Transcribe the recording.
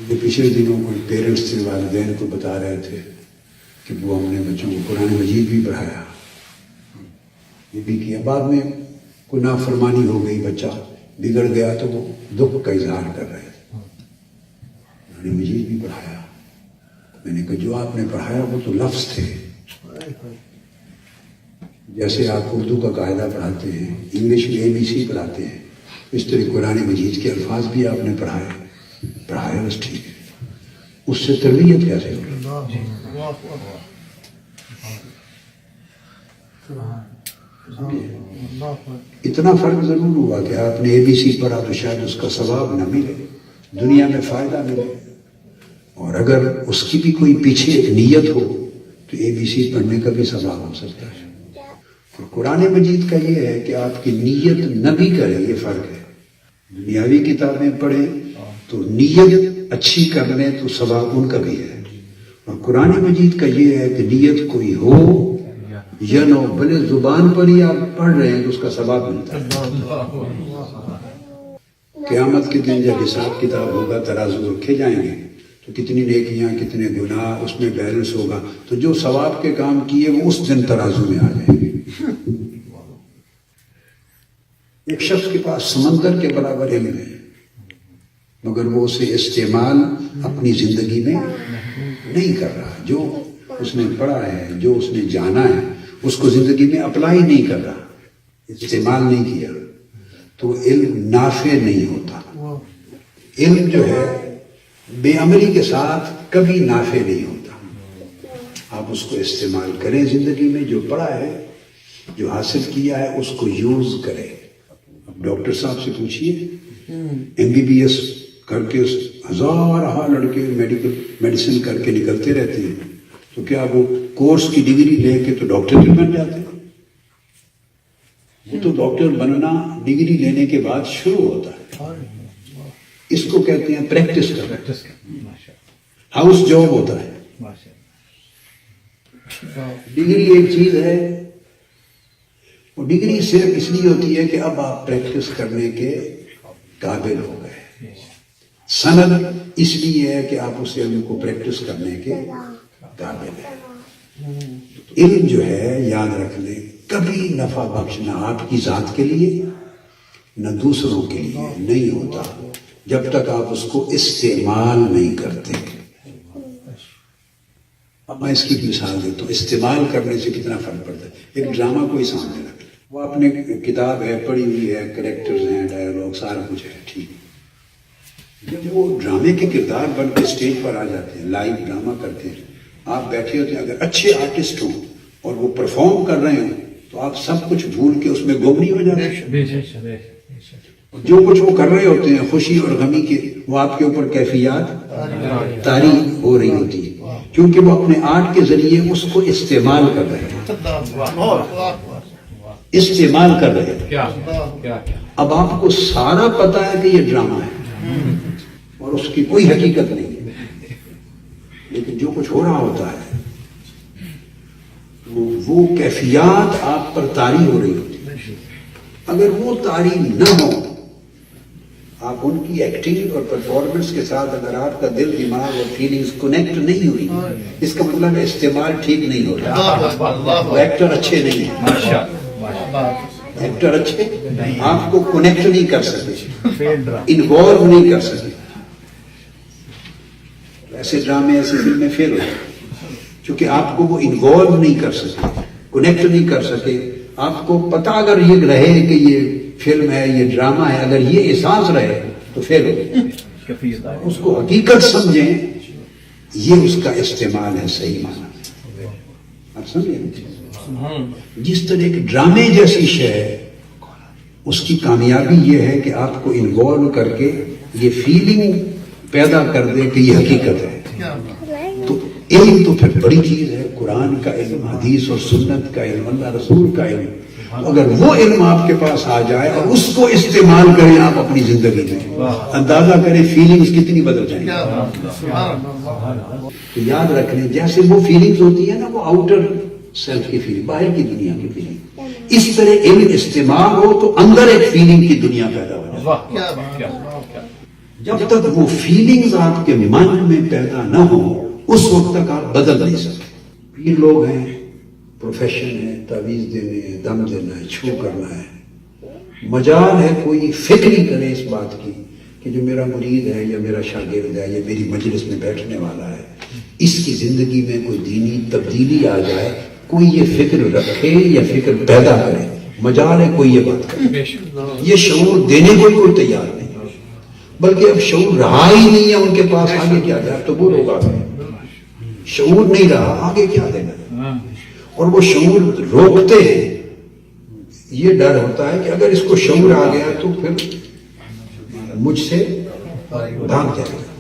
مجھے پچھلے دنوں کوئی پیرنٹس تھے، والدین کو بتا رہے تھے کہ وہ ہم نے بچوں کو قرآن مجید بھی پڑھایا، یہ بھی کیا، بعد میں کوئی نافرمانی ہو گئی، بچہ بگڑ گیا تو وہ دکھ کا اظہار کر رہے تھے، قرآن مجید بھی پڑھایا۔ میں نے کہا جو آپ نے پڑھایا وہ تو لفظ تھے، جیسے آپ اردو کا قاعدہ پڑھاتے ہیں، انگلش میں ABC پڑھاتے ہیں، اس طرح قرآن مجید کے الفاظ بھی آپ نے پڑھایا بس ٹھیک ہے، اس سے تربیت کیسے ہوگی؟ اتنا فرق ضرور ہوا کہ آپ نے ABC پڑھا تو شاید اس کا ثواب نہ ملے، دنیا میں فائدہ ملے، اور اگر اس کی بھی کوئی پیچھے ایک نیت ہو تو ABC پڑھنے کا بھی ثواب ہو سکتا ہے۔ اور قرآن مجید کا یہ ہے کہ آپ کی نیت نہ بھی کرے، یہ فرق ہے۔ دنیاوی کتابیں پڑھیں تو نیت اچھی کر لیں تو ثواب ان کا بھی ہے، اور قرآن مجید کا یہ ہے کہ نیت کوئی ہو یا نہ ہو، بھلے زبان پر ہی آپ پڑھ رہے ہیں تو اس کا ثواب ملتا ہے۔ قیامت کے دن جب حساب کتاب ہوگا، ترازو رکھے جائیں گے تو کتنی نیکیاں کتنے گناہ اس میں بیلنس ہوگا، تو جو ثواب کے کام کیے وہ اس دن ترازو میں آ جائیں گے۔ ایک شخص کے پاس سمندر کے برابر علم ہے، مگر وہ اسے استعمال اپنی زندگی میں نہیں کر رہا، جو اس نے پڑھا ہے، جو اس نے جانا ہے، اس کو زندگی میں اپلائی نہیں کر رہا، استعمال نہیں کیا، تو علم نافع نہیں ہوتا۔ علم جو ہے بے عملی کے ساتھ کبھی نافع نہیں ہوتا۔ آپ اس کو استعمال کریں زندگی میں، جو پڑھا ہے، جو حاصل کیا ہے، اس کو یوز کریں۔ اب ڈاکٹر صاحب سے پوچھیے، MBBS کر کے ہزارہ لڑکے میڈیسن کر کے نکلتے رہتے ہیں، تو کیا وہ کورس کی ڈگری لے کے تو ڈاکٹر نہیں بن جاتے؟ وہ تو ڈاکٹر بننا ڈگری لینے کے بعد شروع ہوتا ہے۔ اس کو کہتے ہیں پریکٹس کرنا، ہاؤس جاب ہوتا ہے۔ ڈگری ایک چیز ہے، وہ ڈگری صرف اس لیے ہوتی ہے کہ اب آپ پریکٹس کرنے کے قابل ہو گئے، سند اس لیے ہے کہ آپ اس علم کو پریکٹس کرنے کے قابل ہیں۔ علم جو ہے، یاد رکھ لیں، کبھی نفع بخش نہ آپ کی ذات کے لیے نہ دوسروں کے لیے نہیں ہوتا جب تک آپ اس کو استعمال نہیں کرتے۔ اب میں اس کی مثال دیتا ہوں، استعمال کرنے سے کتنا فرق پڑتا ہے۔ ایک ڈرامہ کوئی سامنے رکھ لیں، وہ اپنے کتاب ہے، پڑھی ہوئی ہے، کریکٹرز ہیں، ڈائیلاگ، سارا کچھ ہے، ٹھیک۔ جب وہ ڈرامے کے کردار بن کے اسٹیج پر آ جاتے ہیں، لائیو ڈرامہ کرتے ہیں، آپ بیٹھے ہوتے ہیں، اگر اچھے آرٹسٹ ہوں اور وہ پرفارم کر رہے ہوں تو آپ سب کچھ بھول کے اس میں گم نہیں ہو جاتے۔ جو کچھ وہ کر رہے ہوتے ہیں، خوشی اور غمی کے، وہ آپ کے اوپر کیفیات طاری ہو رہی ہوتی ہے، کیونکہ وہ اپنے آرٹ کے ذریعے اس کو استعمال کر رہے ہیں، استعمال کر رہے ہیں۔ اب آپ کو سارا پتا ہے کہ یہ ڈرامہ ہے اور اس کی کوئی حقیقت نہیں ہے، لیکن جو کچھ ہو رہا ہوتا ہے وہ کیفیات آپ پر طاری ہو رہی ہوتی ہے۔ اگر وہ طاری نہ ہو، آپ ان کی ایکٹنگ اور پرفارمنس کے ساتھ اگر آپ کا دل، دماغ اور فیلنگز کنیکٹ نہیں ہوئی، اس کا مطلب ہے استعمال ٹھیک نہیں ہو رہا، وہ ایکٹر اچھے نہیں ہیں، ایکٹر اچھے آپ کو کنیکٹ نہیں کر سکتے، انوالو نہیں کر سکتے۔ ایسے ڈرامے، ایسی فلمیں فیل ہو جائیں کیونکہ آپ کو وہ انوالو نہیں کر سکے، کنیکٹ نہیں کر سکے۔ آپ کو پتا اگر یہ رہے کہ یہ فلم ہے، یہ ڈرامہ ہے، اگر یہ احساس رہے تو فیل ہو گئے۔ اس کو حقیقت سمجھیں، یہ اس کا استعمال ہے صحیح معنی۔ آپ سمجھیں، جس طرح ایک ڈرامے جیسی شے ہے، اس کی کامیابی یہ ہے کہ آپ کو انوالو کر کے یہ فیلنگ پیدا کر دے کہ یہ حقیقت ہے۔ تو علم تو پھر بڑی چیز ہے، قرآن کا علم، حدیث اور سنت کا علم، اللہ رسول کا علم۔ اگر وہ علم آپ کے پاس آ جائے اور اس کو استعمال کریں آپ اپنی زندگی میں، اندازہ کریں فیلنگز کتنی بدل جائیں گی۔ تو یاد رکھ لیں، جیسے وہ فیلنگز ہوتی ہے نا، وہ آؤٹر سیلف کی فیلنگ، باہر کی دنیا کی فیلنگ، اس طرح علم استعمال ہو تو اندر ایک فیلنگ کی دنیا پیدا ہو جائے۔ جب تک وہ فیلنگز آپ کے من میں پیدا نہ ہو اس وقت تک آپ بدل نہیں سکتے. پیر لوگ ہیں، پروفیشن ہے، تعویذ دینے ہے، دم دینا ہے، چھو کرنا ہے. مجال ہے کوئی فکر ہی کرے اس بات کی کہ جو میرا مرید ہے یا میرا شاگرد ہے یا میری مجلس میں بیٹھنے والا ہے اس کی زندگی میں کوئی دینی تبدیلی آ جائے، کوئی یہ فکر رکھے یا فکر پیدا کرے. مجال ہے کوئی یہ بات کرے. یہ شعور دینے کو کوئی تیار نہیں، بلکہ اب شعور رہا ہی نہیں ہے ان کے پاس. آگے کیا جائے؟ تو وہ لوگ آ گئے، شعور نہیں رہا، آگے کیا دینا. اور وہ شعور روکتے ہیں. یہ ڈر ہوتا ہے کہ اگر اس کو شعور آ گیا تو پھر مجھ سے بھاگ جائے گا.